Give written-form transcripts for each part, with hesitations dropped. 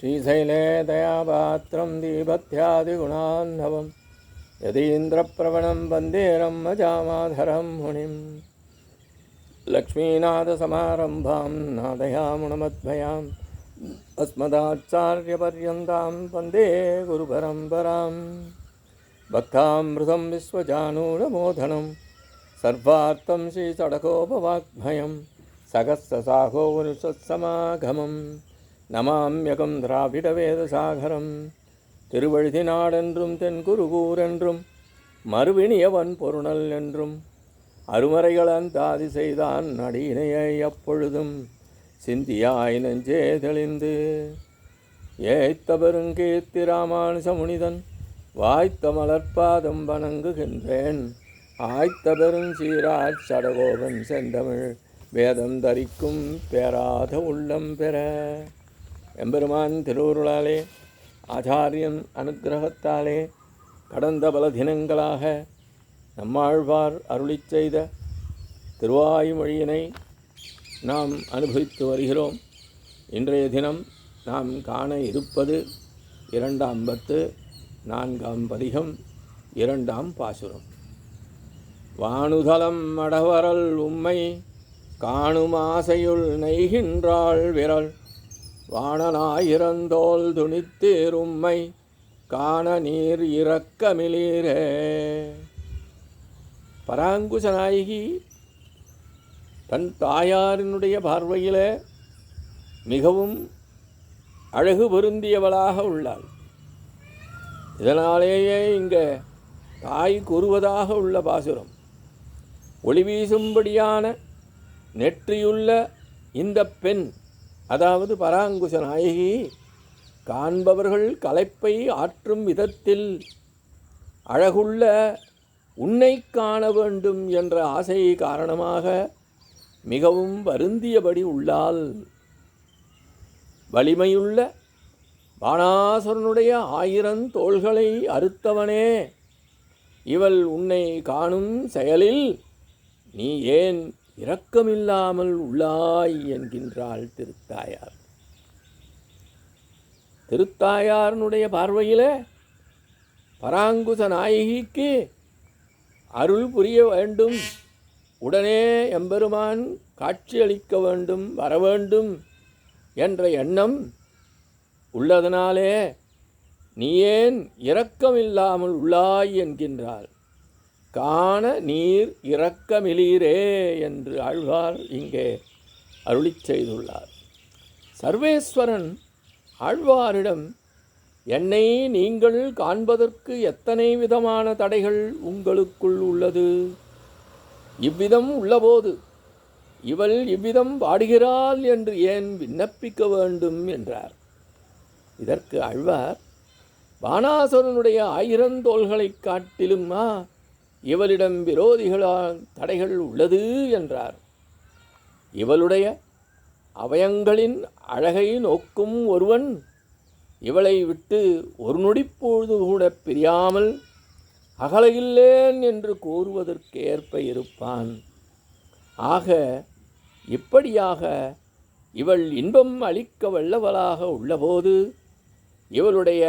श्रीशैले दयापात्रं दीपत्यादिगुणान्नवं यतीन्द्रप्रवणं वन्दे रम्मजामाधरं मुनिं लक्ष्मीनाथसमारम्भां नादयामुणमध्वयाम् अस्मदाचार्यपर्यन्तां वन्दे गुरुपरम्परां भक्तामृतं विश्वजानूरमोधनं सर्वार्थं श्रीचडकोपवाग्भयं सहस्रसाहोपनिषत्समागमं நமாம்யகம் திராவிடவேதசாகரம். திருவழுதினாடென்றும் தென்குருகூரென்றும் மறுவினியவன் பொருணல் என்றும் அருமறைகளன் தாதி செய்தான் நடியினையை அப்பொழுதும் சிந்தியாய் நெஞ்சே தெளிந்து ஏய்த்த பெருங்கீர்த்தி ராமானுச முனிதன் வாய்த்த மலர்பாதம் வணங்குகின்றேன். ஆய்த்த பெருஞ்சீராச் சடகோபன் செந்தமிழ் வேதம் தரிக்கும் பேராத உள்ளம் பெற. எம்பெருமான் திருவுருளாலே ஆச்சாரியன் அனுக்கிரகத்தாலே கடந்த பல தினங்களாக நம்மாழ்வார் அருளிச் செய்த திருவாய்மொழியினை நாம் அனுபவித்து வருகிறோம். இன்றைய தினம் நாம் காண இருப்பது 2ஆம் பத்து 4ஆம் பதிகம் 2ஆம் பாசுரம். வானுதலம் மடவரல் உம்மை காணும் ஆசையுள் நெய்கின்றாள் விரல் வாணனாயிரந்தோல் துணித்தீரும்மை காண நீர் இரக்கமிலீரே. பராங்குசநாயகி தன் தாயாரினுடைய பார்வையில் மிகவும் அழகு பொருந்தியவளாக உள்ளாள். இதனாலேயே இங்கே தாய் கூறுவதாக உள்ள பாசுரம். ஒளி வீசும்படியான நெற்றியுள்ள இந்த பெண், அதாவது பராங்குச நாயகி, காண்பவர்கள் களைப்பை ஆற்றும் விதத்தில் அழகுள்ள உன்னை காண வேண்டும் என்ற ஆசை காரணமாக மிகவும் வருந்தியபடி உள்ளாள். வலிமையுள்ள பாணாசுரனுடைய 1000 தோள்களை அறுத்தவனே, இவள் உன்னை காணும் செயலில் நீ ஏன் இரக்கமில்லாமல் உள்ளாய் என்கின்றாள் திருத்தாயார். திருத்தாயாரனுடைய பார்வையில் பராங்குச நாயகிக்கு அருள் புரிய வேண்டும், உடனே எம்பெருமான் காட்சியளிக்க வேண்டும், வரவேண்டும் என்ற எண்ணம் உள்ளதனாலே நீ ஏன் இரக்கமில்லாமல் உள்ளாய் என்கின்றாள். காண நீர் இரக்கமிலீரே என்று ஆழ்வார் இங்கே அருளிச் செய்துள்ளார். சர்வேஸ்வரன் ஆழ்வாரிடம், என்னை நீங்கள் காண்பதற்கு எத்தனை விதமான தடைகள் உங்களுக்குள் உள்ளது. இவ்விதம் உள்ளபோது இவள் இவ்விதம் பாடுகிறாள் என்று ஏன் விண்ணப்பிக்க வேண்டும் என்றார். இதற்கு ஆழ்வார், பாணாசுரனுடைய 1000 தோள்களைக் காட்டிலுமா இவளிடம் விரோதிகளால் தடைகள் உள்ளது என்றார். இவளுடைய அவயங்களின் அழகை நோக்கும் ஒருவன் இவளை விட்டு ஒரு நொடிப்பொழுது கூட பிரியாமல் அகலையில்லேன் என்று கூறுவதற்கேற்ப இருப்பான். ஆக இப்படியாக இவள் இன்பம் அளிக்க வல்லவளாக உள்ளபோது இவளுடைய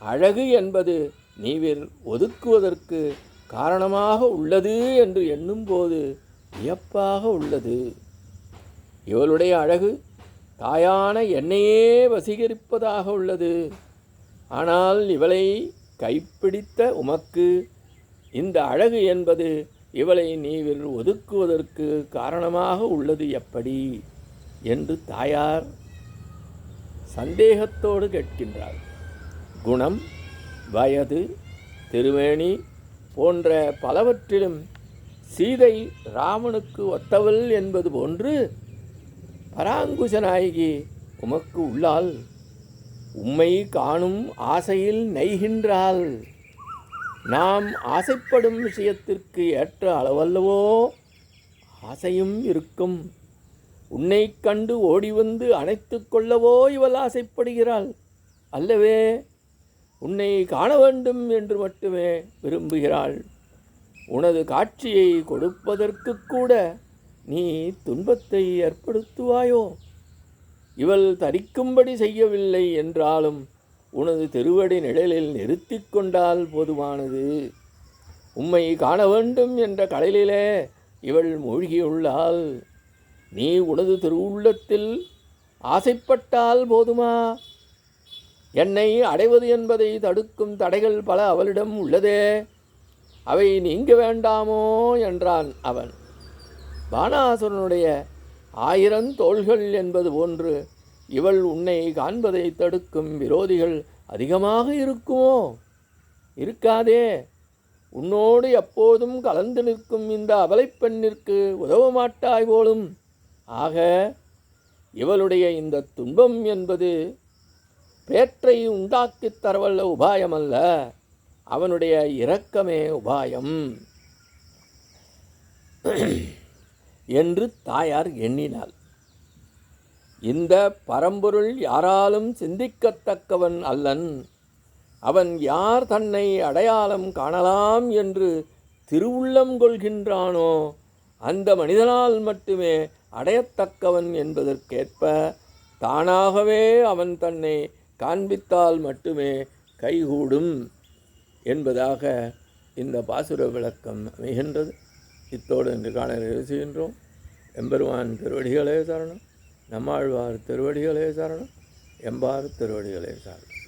அழகு என்பது நீவிர் ஒதுக்குவதற்கு காரணமாக உள்ளது என்று எண்ணும்போது வியப்பாக உள்ளது. இவளுடைய அழகு தாயான என்னையே வசீகரிப்பதாக உள்ளது. ஆனால் இவளை கைப்பிடித்த உமக்கு இந்த அழகு என்பது இவளை நீவில் ஒதுக்குவதற்கு காரணமாக உள்ளது எப்படி என்று தாயார் சந்தேகத்தோடு கேட்கின்றார். குணம், வயது, திருவேணி போன்ற பலவற்றிலும் சீதை ராமனுக்கு ஒத்தவள் என்பது போன்று பராங்குச நாயகி உமக்கு உள்ளாள். உம்மை காணும் ஆசையில் நெய்கின்றாள். நாம் ஆசைப்படும் விஷயத்திற்கு ஏற்ற அளவல்லவோ ஆசையும் இருக்கும். உன்னை கண்டு ஓடி வந்து அணைத்து கொள்ளவோ இவள் ஆசைப்படுகிறாள் அல்லவே. உன்னை காண வேண்டும் என்று மட்டுமே விரும்புகிறாள். உனது காட்சியை கொடுப்பதற்கு கூட நீ துன்பத்தை ஏற்படுத்துவாயோ இவள் தரிக்கும்படி செய்யவில்லை என்றாலும் உனது திருவடி நிழலில் நிறுத்தி கொண்டால் போதுமானது. உம்மை காண வேண்டும் என்ற கடலிலே இவள் மூழ்கியுள்ளாள். நீ உனது திருவுள்ளத்தில் ஆசைப்பட்டால் போதுமா? என்னை அடைவது என்பதை தடுக்கும் தடைகள் பல அவளிடம் உள்ளதே, அவை நீங்க வேண்டாமோ என்றான் அவன். பானாசுரனுடைய 1000 தோள்கள் என்பது போன்று இவள் உன்னை காண்பதை தடுக்கும் விரோதிகள் அதிகமாக இருக்குமோ? இருக்காதே. உன்னோடு எப்போதும் கலந்து நிற்கும் இந்த அபலைப் பெண்ணிற்கு உதவ மாட்டாய் போலும். ஆக இவளுடைய இந்த துன்பம் என்பது பேற்றை உண்டாக்கித் தரவல்ல உபாயமல்ல, அவனுடைய இரக்கமே உபாயம் என்று தாயார் எண்ணினாள். இந்த பரம்பொருள் யாராலும் சிந்திக்கத்தக்கவன் அல்லன். அவன் யார் தன்னை அடையாளம் காணலாம் என்று திருவுள்ளம் கொள்கின்றானோ அந்த மனிதனால் மட்டுமே அடையத்தக்கவன் என்பதற்கேற்ப தானாகவே அவன் தன்னை காண்பித்தால் மட்டுமே கைகூடும் என்பதாக இந்த பாசுர விளக்கம் அமைகின்றது. இத்தோடு இன்று காண நிறைவு செய்கின்றோம். எம்பெருமான் திருவடிகளே சரணம். நம்மாழ்வார் திருவடிகளே சரணம். எம்பார் திருவடிகளே சரணம்.